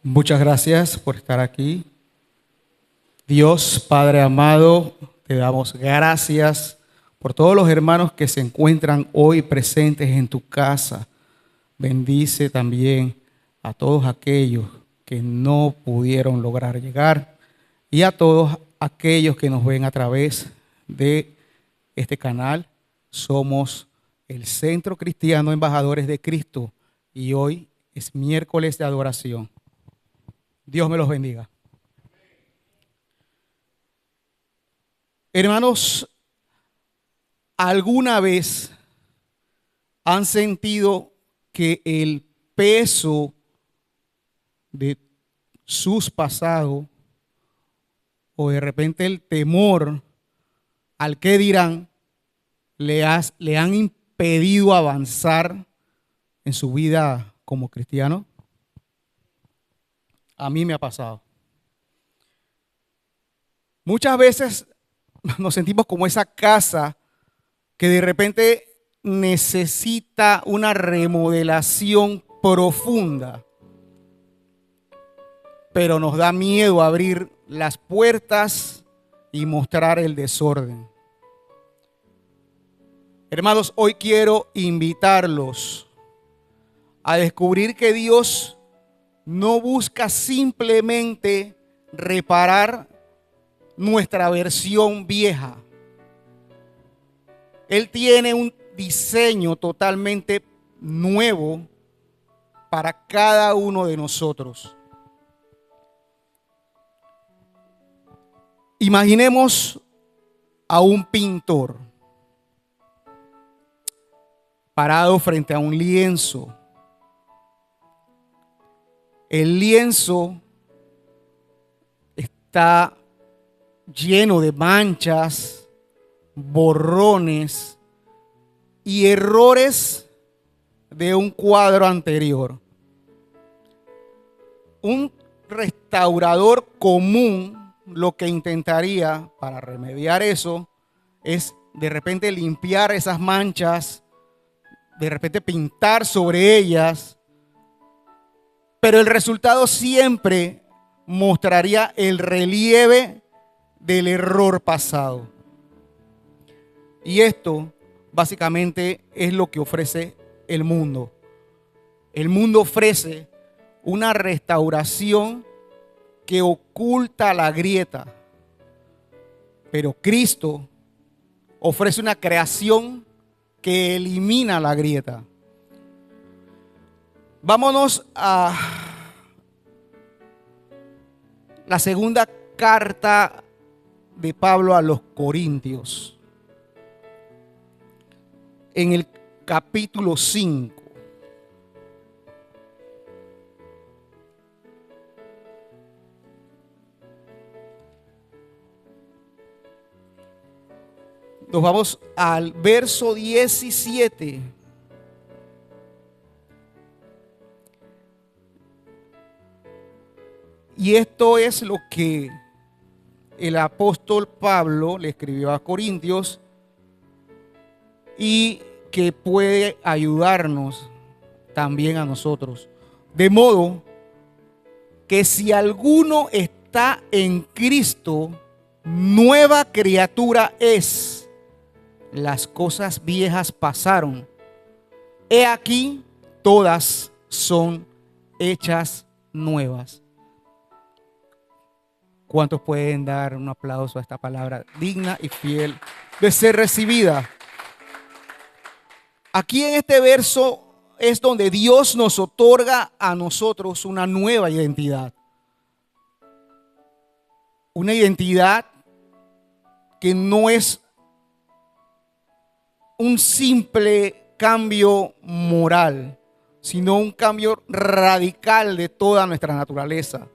Muchas gracias por estar aquí. Dios, Padre amado, te damos gracias por todos los hermanos que se encuentran hoy presentes en tu casa. Bendice también a todos aquellos que no pudieron lograr llegar y a todos aquellos que nos ven a través de este canal. Somos el Centro Cristiano Embajadores de Cristo y hoy es miércoles de adoración. Dios me los bendiga. Hermanos, ¿alguna vez han sentido que el peso de sus pasados o de repente el temor al que dirán le han impedido avanzar en su vida como cristiano? A mí me ha pasado. Muchas veces nos sentimos como esa casa que de repente necesita una remodelación profunda, pero nos da miedo abrir las puertas y mostrar el desorden. Hermanos, hoy quiero invitarlos a descubrir que Dios no busca simplemente reparar nuestra versión vieja. Él tiene un diseño totalmente nuevo para cada uno de nosotros. Imaginemos a un pintor parado frente a un lienzo. El lienzo está lleno de manchas, borrones y errores de un cuadro anterior. Un restaurador común lo que intentaría para remediar eso es de repente limpiar esas manchas, de repente pintar sobre ellas, pero el resultado siempre mostraría el relieve del error pasado. Y esto básicamente es lo que ofrece el mundo. El mundo ofrece una restauración que oculta la grieta, pero Cristo ofrece una creación que elimina la grieta. Vámonos a la segunda carta de Pablo a los Corintios, en el capítulo 5. Nos vamos al verso 17. Y esto es lo que el apóstol Pablo le escribió a Corintios y que puede ayudarnos también a nosotros. De modo que si alguno está en Cristo, nueva criatura es. Las cosas viejas pasaron. He aquí, todas son hechas nuevas. ¿Cuántos pueden dar un aplauso a esta palabra digna y fiel de ser recibida? Aquí en este verso es donde Dios nos otorga a nosotros una nueva identidad. Una identidad que no es un simple cambio moral, sino un cambio radical de toda nuestra naturaleza.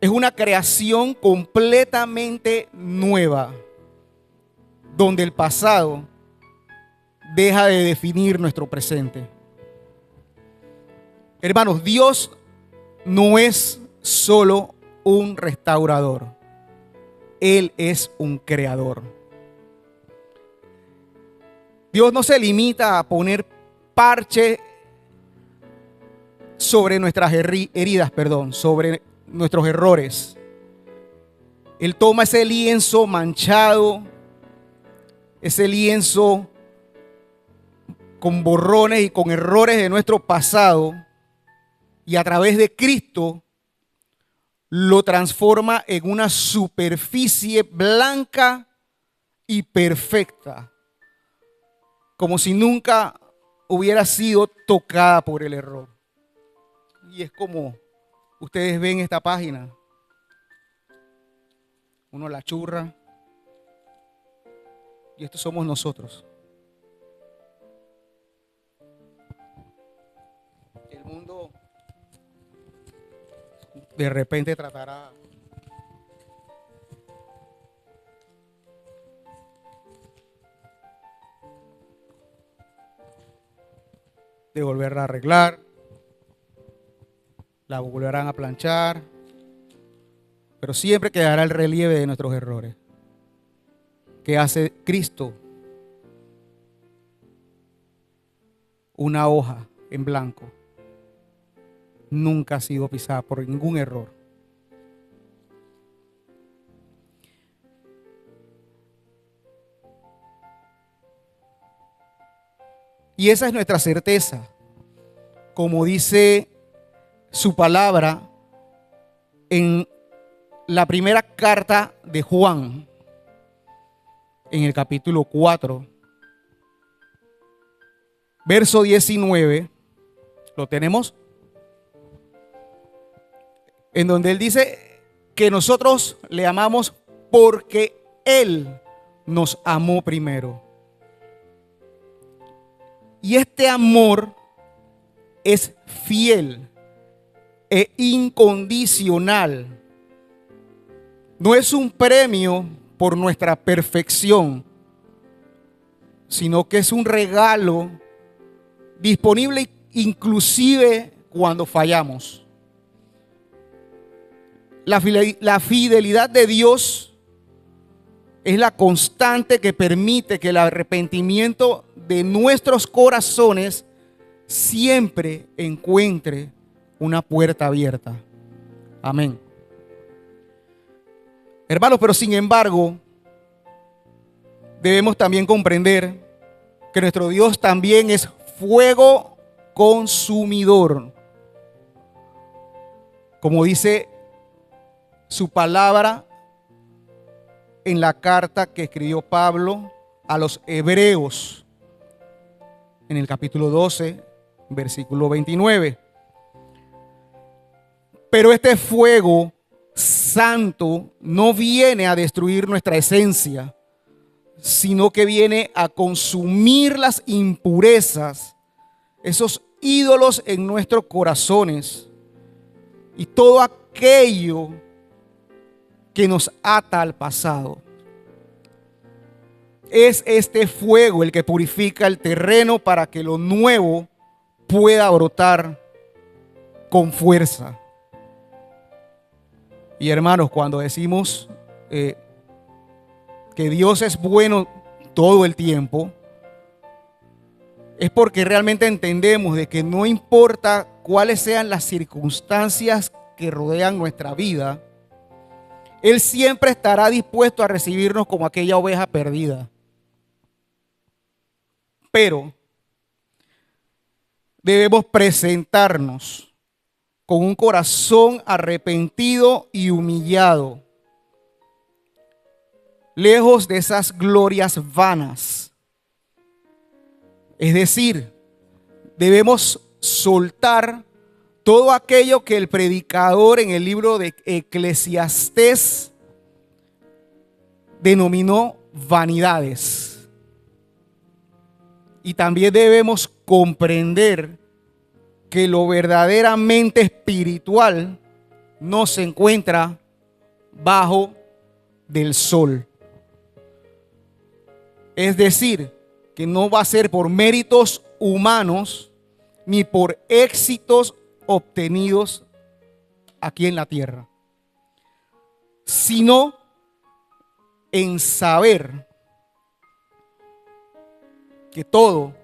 Es una creación completamente nueva, donde el pasado deja de definir nuestro presente. Hermanos, Dios no es solo un restaurador. Él es un creador. Dios no se limita a poner parche sobre nuestras heridas, sobre nuestros errores. Él toma ese lienzo manchado, ese lienzo con borrones y con errores de nuestro pasado, y a través de Cristo lo transforma en una superficie blanca y perfecta, como si nunca hubiera sido tocada por el error. Y es como ustedes ven esta página. Uno la churra. Y estos somos nosotros. El mundo de repente tratará de volverla a arreglar, la volverán a planchar, pero siempre quedará el relieve de nuestros errores. ¿Qué hace Cristo? Una hoja en blanco. Nunca ha sido pisada por ningún error. Y esa es nuestra certeza. Como dice su palabra en la primera carta de Juan, en el capítulo 4, verso 19, ¿lo tenemos? En donde él dice que nosotros le amamos porque Él nos amó primero. Y este amor es fiel e incondicional. No es un premio por nuestra perfección, sino que es un regalo disponible inclusive cuando fallamos. La fidelidad de Dios es la constante que permite que el arrepentimiento de nuestros corazones siempre encuentre una puerta abierta. Amén. Hermanos, pero sin embargo, debemos también comprender que nuestro Dios también es fuego consumidor. Como dice su palabra en la carta que escribió Pablo a los hebreos, en el capítulo 12, versículo 29. Pero este fuego santo no viene a destruir nuestra esencia, sino que viene a consumir las impurezas, esos ídolos en nuestros corazones y todo aquello que nos ata al pasado. Es este fuego el que purifica el terreno para que lo nuevo pueda brotar con fuerza. Y hermanos, cuando decimos que Dios es bueno todo el tiempo, es porque realmente entendemos de que no importa cuáles sean las circunstancias que rodean nuestra vida, Él siempre estará dispuesto a recibirnos como aquella oveja perdida. Pero debemos presentarnos con un corazón arrepentido y humillado, lejos de esas glorias vanas. Es decir, debemos soltar todo aquello que el predicador en el libro de Eclesiastés denominó vanidades. Y también debemos comprender que lo verdaderamente espiritual no se encuentra bajo del sol. Es decir, que no va a ser por méritos humanos ni por éxitos obtenidos aquí en la tierra, sino en saber que todo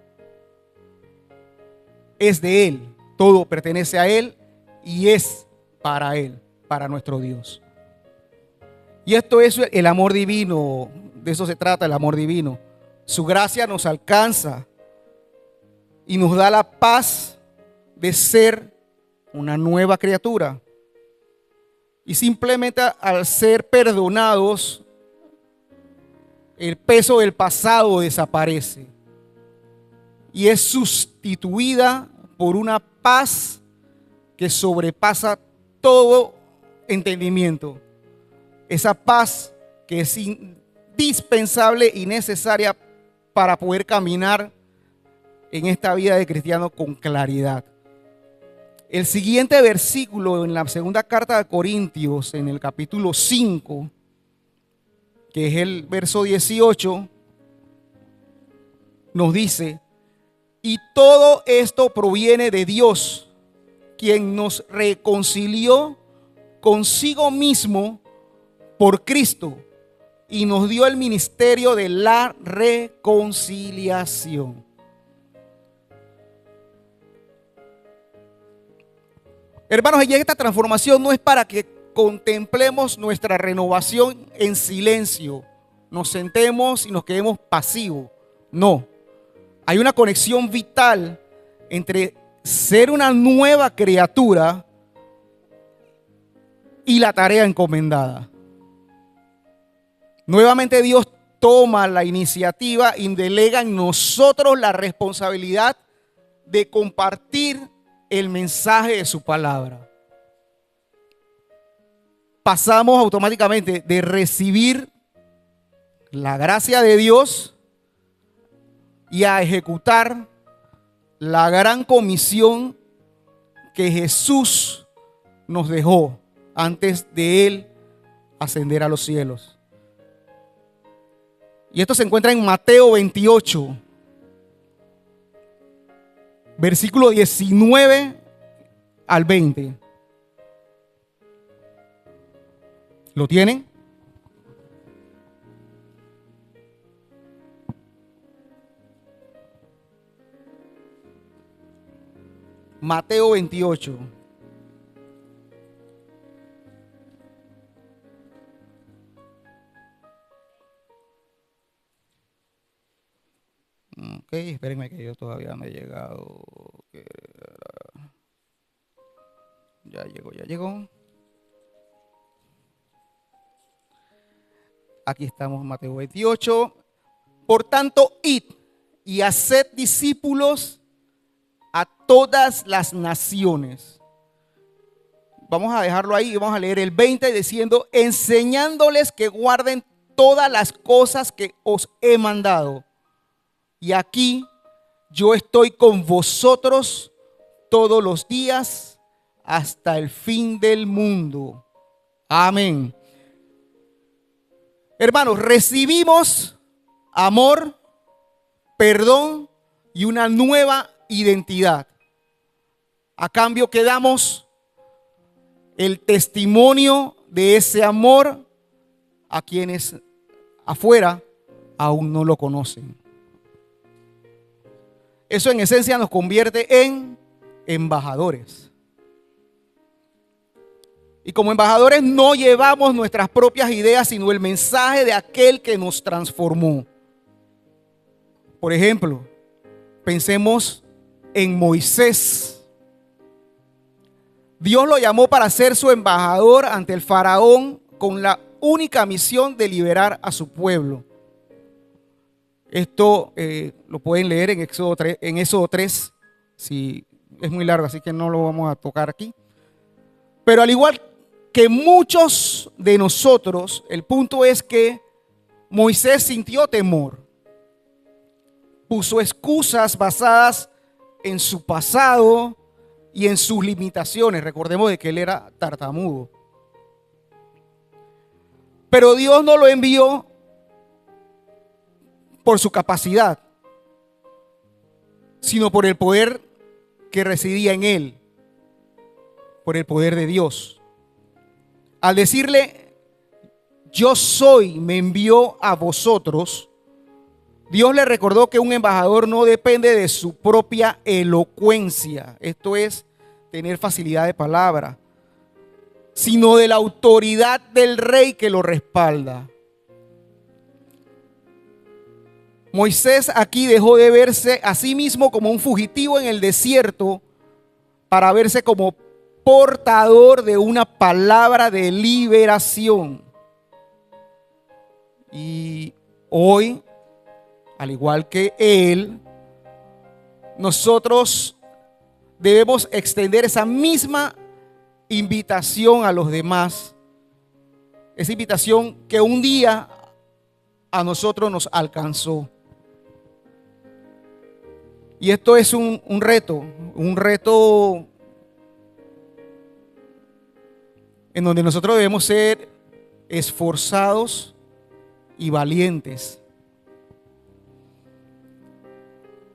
es de Él Todo pertenece a Él y es para Él, para nuestro Dios. Y esto es el amor divino, de eso se trata el amor divino. Su gracia nos alcanza y nos da la paz de ser una nueva criatura. Y simplemente al ser perdonados, el peso del pasado desaparece y es sustituida por una paz que sobrepasa todo entendimiento. Esa paz que es indispensable y necesaria para poder caminar en esta vida de cristiano con claridad. El siguiente versículo en la segunda carta de Corintios, en el capítulo 5, que es el verso 18, nos dice: y todo esto proviene de Dios, quien nos reconcilió consigo mismo por Cristo y nos dio el ministerio de la reconciliación. Hermanos, y esta transformación no es para que contemplemos nuestra renovación en silencio, nos sentemos y nos quedemos pasivos. No, hay una conexión vital entre ser una nueva criatura y la tarea encomendada. Nuevamente Dios toma la iniciativa y delega en nosotros la responsabilidad de compartir el mensaje de su palabra. Pasamos automáticamente de recibir la gracia de Dios y a ejecutar la gran comisión que Jesús nos dejó antes de Él ascender a los cielos. Y esto se encuentra en Mateo 28. Versículo 19 al 20. ¿Lo tienen? Mateo 28. Ok, espérenme que yo todavía no he llegado. Ya llegó. Aquí estamos, Mateo 28. Por tanto, id y haced discípulos a todas las naciones. Vamos a dejarlo ahí y vamos a leer el 20 diciendo: enseñándoles que guarden todas las cosas que os he mandado. Y aquí yo estoy con vosotros todos los días hasta el fin del mundo. Amén. Hermanos, recibimos amor, perdón y una nueva identidad. A cambio que damos el testimonio de ese amor a quienes afuera aún no lo conocen. Eso en esencia nos convierte en embajadores. Y como embajadores no llevamos nuestras propias ideas, sino el mensaje de aquel que nos transformó. Por ejemplo, pensemos en Moisés. Dios lo llamó para ser su embajador ante el faraón con la única misión de liberar a su pueblo. Esto lo pueden leer en Éxodo 3, si es muy largo, así que no lo vamos a tocar aquí. Pero al igual que muchos de nosotros, el punto es que Moisés sintió temor. Puso excusas basadas en su pasado y en sus limitaciones. Recordemos de que él era tartamudo. Pero Dios no lo envió por su capacidad, sino por el poder que residía en él, por el poder de Dios. Al decirle: yo soy, me envió a vosotros, Dios le recordó que un embajador no depende de su propia elocuencia, esto es, tener facilidad de palabra, sino de la autoridad del rey que lo respalda. Moisés aquí dejó de verse a sí mismo como un fugitivo en el desierto para verse como portador de una palabra de liberación. Y hoy, al igual que él, nosotros debemos extender esa misma invitación a los demás. Esa invitación que un día a nosotros nos alcanzó. Y esto es un reto en donde nosotros debemos ser esforzados y valientes.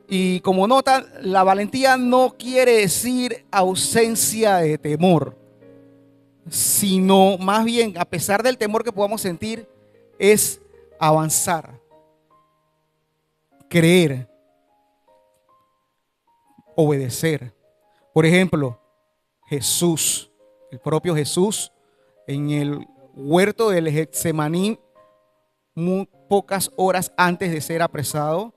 Y como notan, la valentía no quiere decir ausencia de temor, sino más bien, a pesar del temor que podamos sentir, es avanzar, creer, obedecer. Por ejemplo, Jesús, el propio Jesús, en el huerto del Getsemaní, muy pocas horas antes de ser apresado,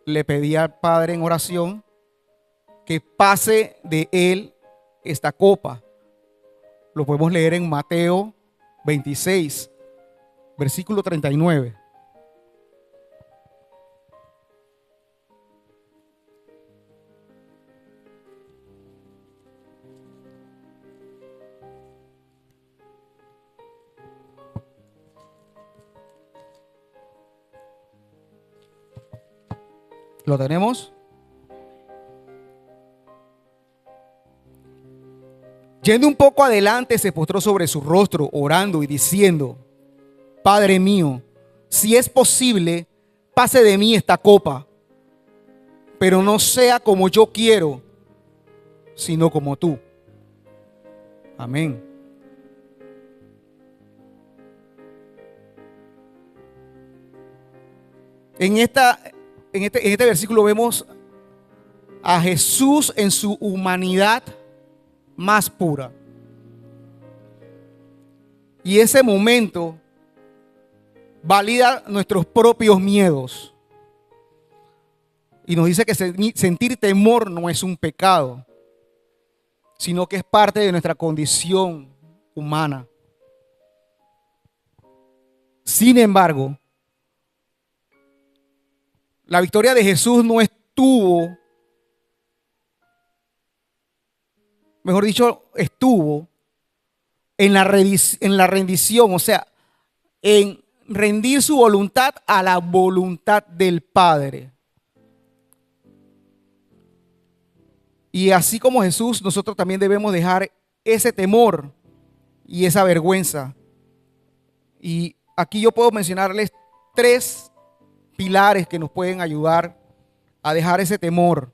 le pedía al Padre en oración que pase de él esta copa. Lo podemos leer en Mateo 26, versículo 39. ¿Lo tenemos? Yendo un poco adelante, se postró sobre su rostro, orando y diciendo: Padre mío, si es posible, pase de mí esta copa, pero no sea como yo quiero, sino como tú. Amén. En este versículo vemos a Jesús en su humanidad más pura. Y ese momento valida nuestros propios miedos. Y nos dice que sentir temor no es un pecado, sino que es parte de nuestra condición humana. Sin embargo, la victoria de Jesús no estuvo, mejor dicho, estuvo en la rendición, o sea, en rendir su voluntad a la voluntad del Padre. Y así como Jesús, nosotros también debemos dejar ese temor y esa vergüenza. Y aquí yo puedo mencionarles 3 pilares que nos pueden ayudar a dejar ese temor.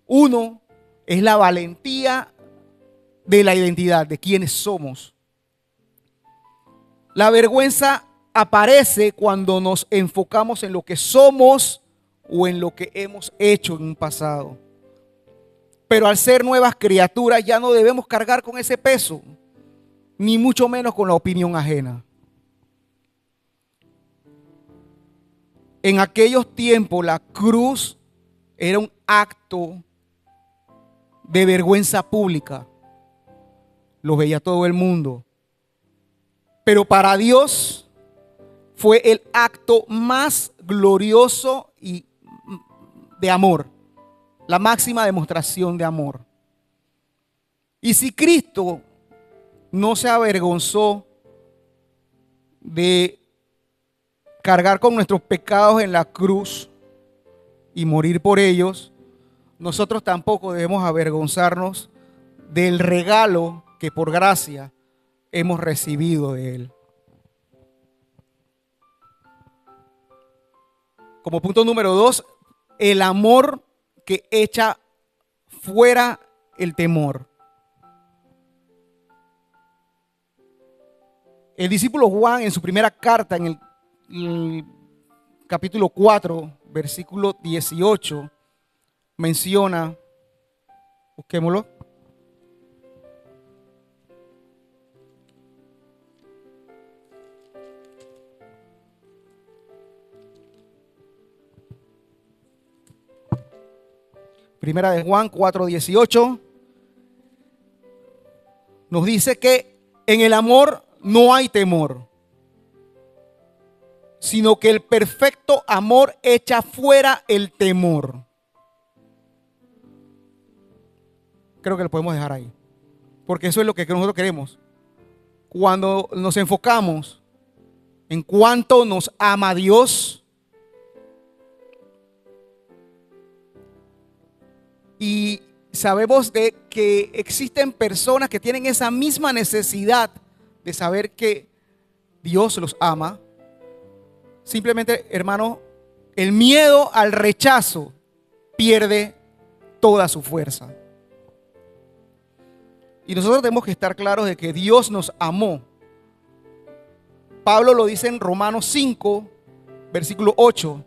Uno es la valentía de la identidad, de quiénes somos. La vergüenza aparece cuando nos enfocamos en lo que somos o en lo que hemos hecho en un pasado. Pero al ser nuevas criaturas ya no debemos cargar con ese peso, ni mucho menos con la opinión ajena. En aquellos tiempos la cruz era un acto de vergüenza pública. Lo veía todo el mundo. Pero para Dios fue el acto más glorioso y de amor. La máxima demostración de amor. Y si Cristo no se avergonzó de cargar con nuestros pecados en la cruz y morir por ellos, nosotros tampoco debemos avergonzarnos del regalo que por gracia hemos recibido de Él. Como punto número 2, el amor que echa fuera el temor. El discípulo Juan, en su primera carta, en el capítulo 4, versículo 18, menciona, busquémoslo. Primera de Juan 4:18 nos dice que en el amor no hay temor, sino que el perfecto amor echa fuera el temor. Creo que lo podemos dejar ahí, porque eso es lo que nosotros queremos. Cuando nos enfocamos en cuánto nos ama Dios y sabemos de que existen personas que tienen esa misma necesidad de saber que Dios los ama, simplemente, hermano, el miedo al rechazo pierde toda su fuerza. Y nosotros tenemos que estar claros de que Dios nos amó. Pablo lo dice en Romanos 5, versículo 8.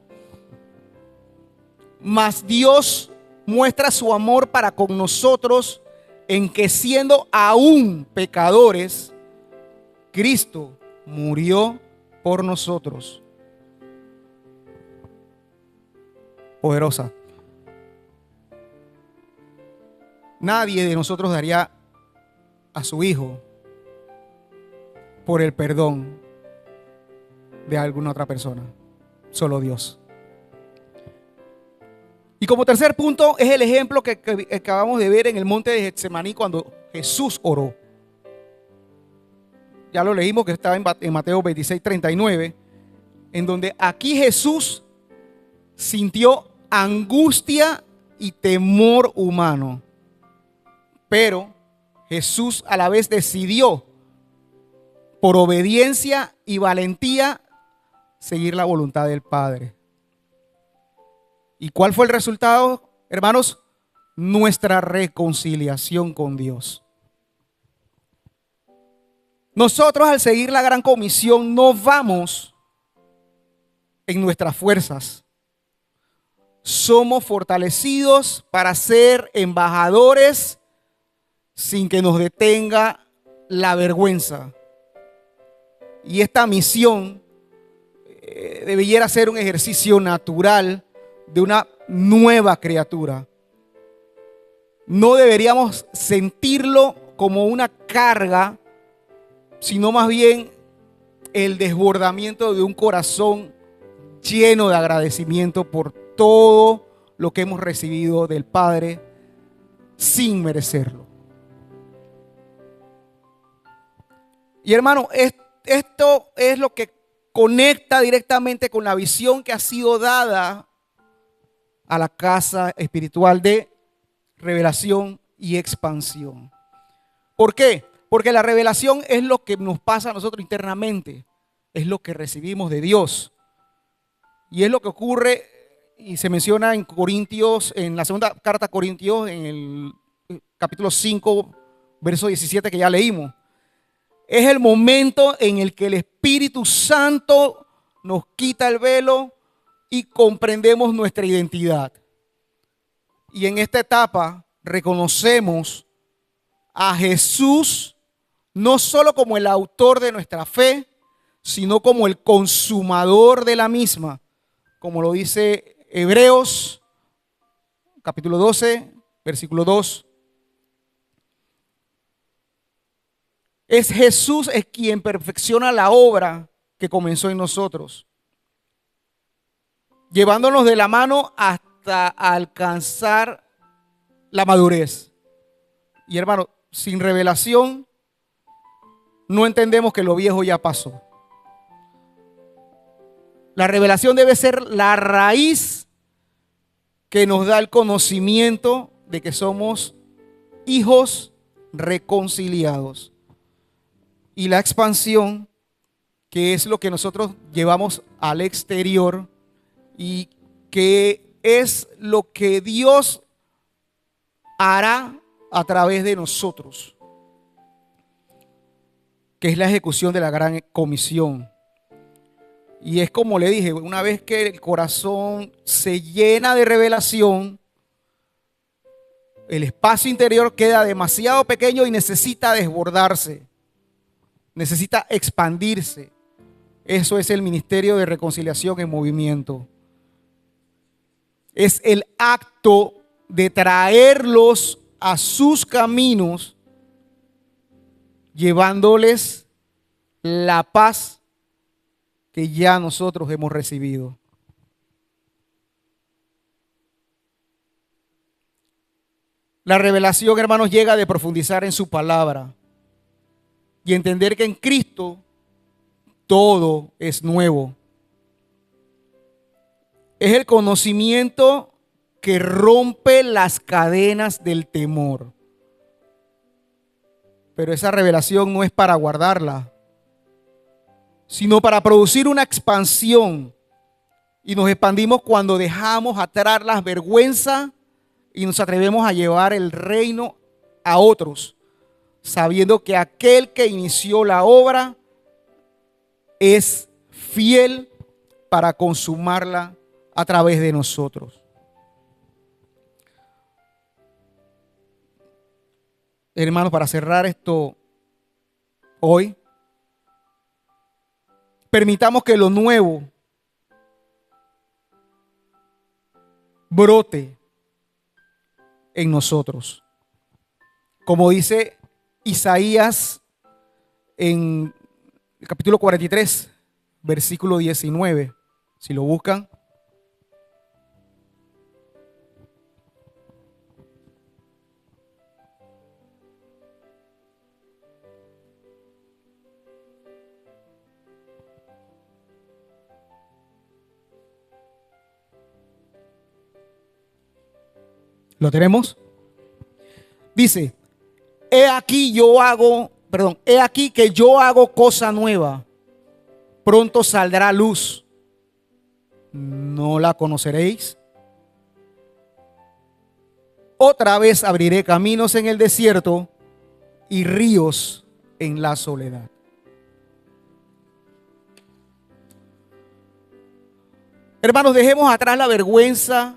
Mas Dios muestra su amor para con nosotros en que siendo aún pecadores, Cristo murió por nosotros. Poderosa. Nadie de nosotros daría a su hijo por el perdón de alguna otra persona. Solo Dios. Y como tercer punto es el ejemplo que acabamos de ver en el monte de Getsemaní cuando Jesús oró. Ya lo leímos, que estaba en Mateo 26:39, en donde aquí Jesús sintió angustia y temor humano. Pero Jesús a la vez decidió, por obediencia y valentía, seguir la voluntad del Padre. ¿Y cuál fue el resultado, hermanos? Nuestra reconciliación con Dios. Nosotros, al seguir la gran comisión, no vamos en nuestras fuerzas. Somos fortalecidos para ser embajadores sin que nos detenga la vergüenza. Y esta misión debiera ser un ejercicio natural de una nueva criatura. No deberíamos sentirlo como una carga, sino más bien el desbordamiento de un corazón lleno de agradecimiento por todo lo que hemos recibido del Padre sin merecerlo. Y hermano, esto es lo que conecta directamente con la visión que ha sido dada a la casa espiritual de revelación y expansión. ¿Por qué? Porque la revelación es lo que nos pasa a nosotros internamente, es lo que recibimos de Dios. Y es lo que ocurre y se menciona en Corintios, en la segunda carta a Corintios, en el capítulo 5, verso 17 que ya leímos. Es el momento en el que el Espíritu Santo nos quita el velo y comprendemos nuestra identidad. Y en esta etapa reconocemos a Jesús no solo como el autor de nuestra fe, sino como el consumador de la misma, como lo dice Hebreos capítulo 12, versículo 2. Es Jesús es quien perfecciona la obra que comenzó en nosotros, llevándonos de la mano hasta alcanzar la madurez. Y hermano, sin revelación no entendemos que lo viejo ya pasó. La revelación debe ser la raíz que nos da el conocimiento de que somos hijos reconciliados. Y la expansión, que es lo que nosotros llevamos al exterior y que es lo que Dios hará a través de nosotros, que es la ejecución de la gran comisión. Y es como le dije, una vez que el corazón se llena de revelación, el espacio interior queda demasiado pequeño y necesita desbordarse, necesita expandirse. Eso es el ministerio de reconciliación en movimiento. Es el acto de traerlos a sus caminos, llevándoles la paz que ya nosotros hemos recibido. La revelación, hermanos, llega de profundizar en su palabra y entender que en Cristo todo es nuevo. Es el conocimiento que rompe las cadenas del temor. Pero esa revelación no es para guardarla, sino para producir una expansión. Y nos expandimos cuando dejamos atrás las vergüenzas y nos atrevemos a llevar el reino a otros, sabiendo que aquel que inició la obra es fiel para consumarla a través de nosotros. Hermanos, para cerrar esto hoy, permitamos que lo nuevo brote en nosotros. Como dice Isaías en el capítulo 43, versículo 19, si lo buscan. ¿Lo tenemos? Dice, he aquí que yo hago cosa nueva. Pronto saldrá luz. ¿No la conoceréis? Otra vez abriré caminos en el desierto y ríos en la soledad. Hermanos, dejemos atrás la vergüenza,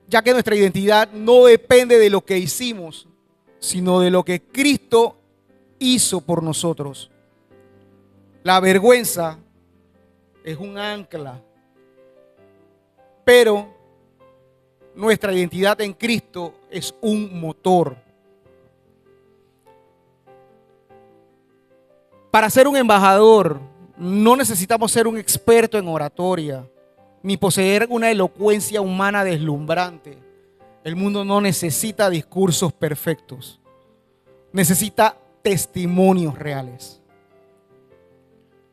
ya que nuestra identidad no depende de lo que hicimos, sino de lo que Cristo hizo por nosotros. La vergüenza es un ancla, pero nuestra identidad en Cristo es un motor. Para ser un embajador, no necesitamos ser un experto en oratoria, ni poseer una elocuencia humana deslumbrante. El mundo no necesita discursos perfectos. Necesita testimonios reales.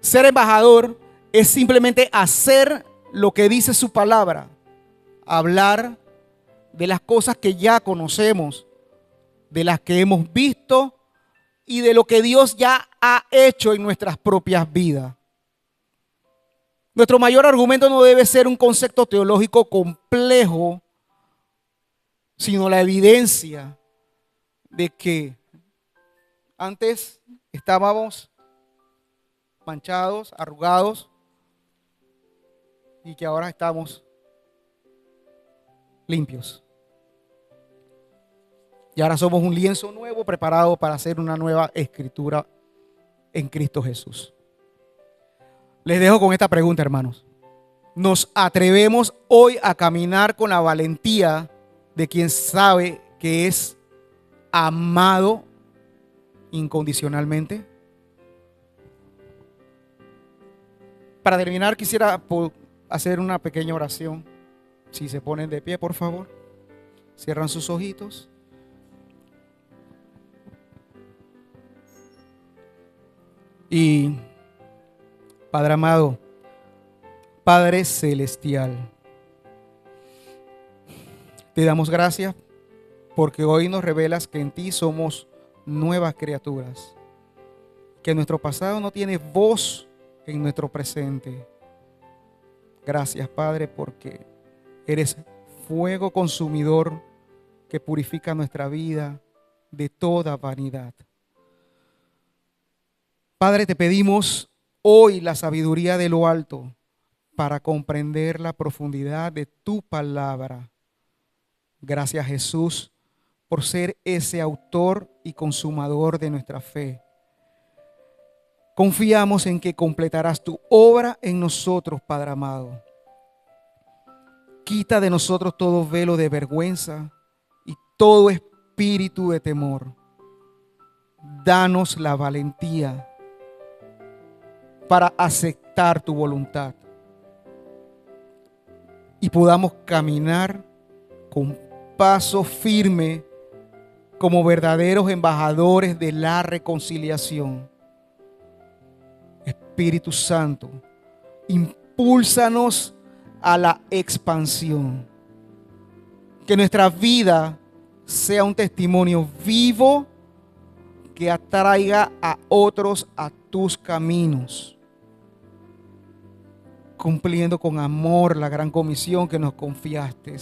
Ser embajador es simplemente hacer lo que dice su palabra. Hablar de las cosas que ya conocemos, de las que hemos visto y de lo que Dios ya ha hecho en nuestras propias vidas. Nuestro mayor argumento no debe ser un concepto teológico complejo, sino la evidencia de que antes estábamos manchados, arrugados, y que ahora estamos limpios. Y ahora somos un lienzo nuevo preparado para hacer una nueva escritura en Cristo Jesús. Les dejo con esta pregunta, hermanos. ¿Nos atrevemos hoy a caminar con la valentía de quien sabe que es amado incondicionalmente? Para terminar, quisiera hacer una pequeña oración. Si se ponen de pie, por favor. Cierran sus ojitos. Y Padre amado, Padre celestial, te damos gracias porque hoy nos revelas que en ti somos nuevas criaturas, que nuestro pasado no tiene voz en nuestro presente. Gracias, Padre, porque eres fuego consumidor que purifica nuestra vida de toda vanidad. Padre, te pedimos hoy la sabiduría de lo alto para comprender la profundidad de tu palabra. Gracias, Jesús, por ser ese autor y consumador de nuestra fe. Confiamos en que completarás tu obra en nosotros, Padre amado. Quita de nosotros todo velo de vergüenza y todo espíritu de temor. Danos la valentía para aceptar tu voluntad y podamos caminar con paso firme como verdaderos embajadores de la reconciliación. Espíritu Santo, impúlsanos a la expansión. Que nuestra vida sea un testimonio vivo que atraiga a otros a tus caminos, cumpliendo con amor la gran comisión que nos confiaste.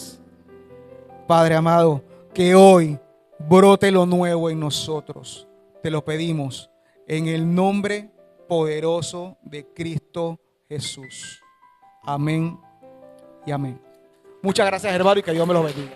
Padre amado, que hoy brote lo nuevo en nosotros. Te lo pedimos en el nombre poderoso de Cristo Jesús. Amén y amén. Muchas gracias, hermano, y que Dios me los bendiga.